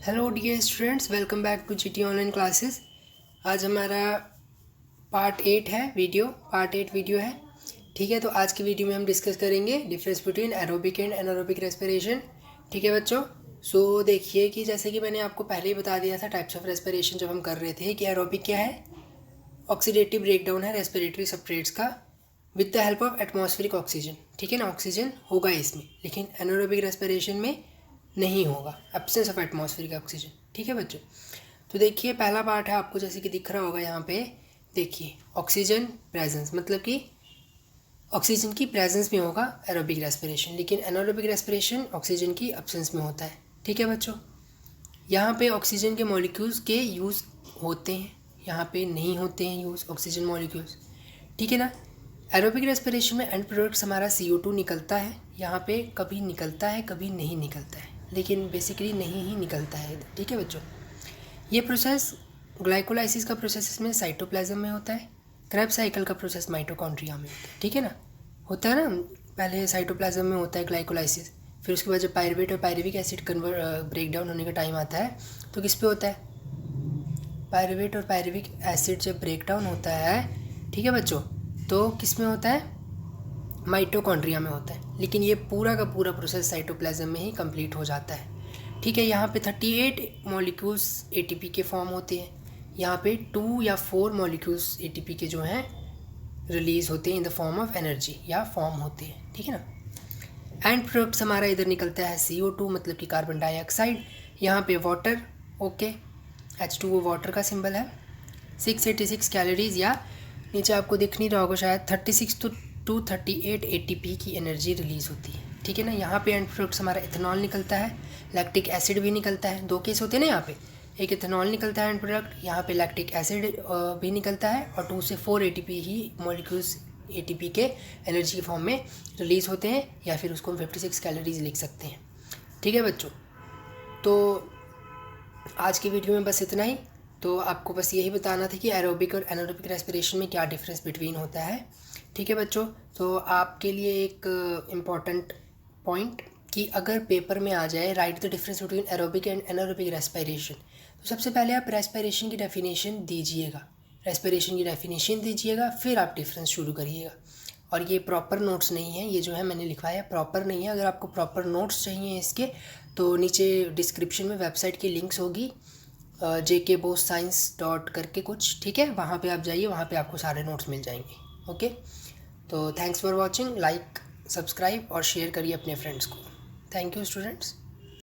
Hello dear students, welcome back to GT online classes. आज हमारा part 8 है, part 8 video है। ठीक है, तो आज की वीडियो में हम डिस्कस करेंगे difference between aerobic and anaerobic respiration. ठीक है बच्चों, सो देखिए कि जैसे कि मैंने आपको पहले ही बता दिया था टाइप्स ऑफ रेस्पिरेशन जब हम कर रहे थे कि एरोबिक क्या है, ऑक्सीडेटिव ब्रेकडाउन है रेस्पिरेटरी सब्सट्रेट्स का with the help of atmospheric oxygen. ठीक है ना, ऑक्सीजन होगा इसमें, लेकिन एनारोबिक रेस्पिरेशन में नहीं होगा, एब्सेंस ऑफ एटमॉस्फेरिक ऑक्सीजन। ठीक है बच्चों, तो देखिए पहला पार्ट है, आपको जैसे कि दिख रहा होगा यहाँ पे, देखिए ऑक्सीजन प्रेजेंस, मतलब कि ऑक्सीजन की प्रेजेंस में होगा एरोबिक रेस्पिरेशन, लेकिन एनारोबिक रेस्पिरेशन ऑक्सीजन की एब्सेंस में होता है। ठीक है बच्चों, यहाँ पे ऑक्सीजन के मॉलिक्यूल्स के यूज़ होते हैं, यहाँ पे नहीं होते हैं यूज़ ऑक्सीजन मॉलिक्यूल्स। ठीक है ना, एरोबिक रेस्पिरेशन में एंड प्रोडक्ट्स हमारा CO2 निकलता है, यहाँ पे कभी निकलता है कभी नहीं निकलता है, लेकिन बेसिकली नहीं ही निकलता है। ठीक है बच्चों, ये प्रोसेस ग्लाइकोलाइसिस का प्रोसेस इसमें साइटोप्लाज्म में होता है, क्रेब्स साइकिल का प्रोसेस माइटोकॉन्ड्रिया में होता है। ठीक है ना, होता है ना, पहले साइटोप्लाज्म में होता है ग्लाइकोलाइसिस, फिर उसके बाद जब पायरुवेट और पायरुविक एसिड ब्रेक डाउन होने का टाइम आता है तो किस पे होता है, पायरुवेट और पायरुविक एसिड जब ब्रेक डाउन होता है, ठीक है बच्चों, तो किस में होता है, माइटोकॉन्ड्रिया में होता है, लेकिन ये पूरा का पूरा प्रोसेस साइटोप्लाज्म में ही कंप्लीट हो जाता है। ठीक है, यहाँ पे 38 मॉलिक्यूल्स ATP के फॉर्म होते हैं, यहाँ पे 2 या 4 मॉलिक्यूल्स ATP के जो हैं रिलीज होते हैं in the form of energy या फॉर्म होते हैं। ठीक है ना, एंड प्रोडक्ट्स हमारा इधर निकलता है CO2, मतलब कि कार्बन डाइऑक्साइड, यहाँ पे वाटर, ओके, H2O वाटर का सिंबल है, 686 कैलोरीज, या नीचे आपको दिख नहीं रहा होगा शायद, 36 to 38 ATP की एनर्जी रिलीज़ होती है। ठीक है ना, यहाँ पे एंड प्रोडक्ट्स हमारा इथेनॉल निकलता है, लैक्टिक एसिड भी निकलता है, 2 केस होते हैं ना यहाँ पे, एक इथेनॉल निकलता है एंड प्रोडक्ट, यहाँ पे लैक्टिक एसिड भी निकलता है, और 2 से 4 ATP ही मॉलिक्यूल्स ATP के एनर्जी के फॉर्म में रिलीज़ होते हैं, या फिर उसको हम 56 कैलोरीज लिख सकते हैं। ठीक है बच्चों, तो आज की वीडियो में बस इतना ही। तो आपको बस यही बताना था कि एरोबिक और एनारोबिक रेस्पिरेशन में क्या डिफरेंस बिटवीन होता है। ठीक है बच्चों, तो आपके लिए एक इम्पॉर्टेंट पॉइंट कि अगर पेपर में आ जाए right the difference between aerobic and anaerobic respiration, तो सबसे पहले आप रेस्पिरेशन की डेफिनेशन दीजिएगा, फिर आप डिफरेंस शुरू करिएगा। और ये प्रॉपर नोट्स नहीं है, ये जो है मैंने लिखवाया प्रॉपर नहीं है। अगर आपको प्रॉपर नोट्स चाहिए इसके, तो नीचे डिस्क्रिप्शन में वेबसाइट की लिंक्स होगी, jkboscience करके कुछ, ठीक है, वहाँ पे आप जाइए, वहाँ पे आपको सारे नोट्स मिल जाएंगे। ओके, तो thanks for watching, like, subscribe और शेयर करिए अपने फ्रेंड्स को। Thank you students.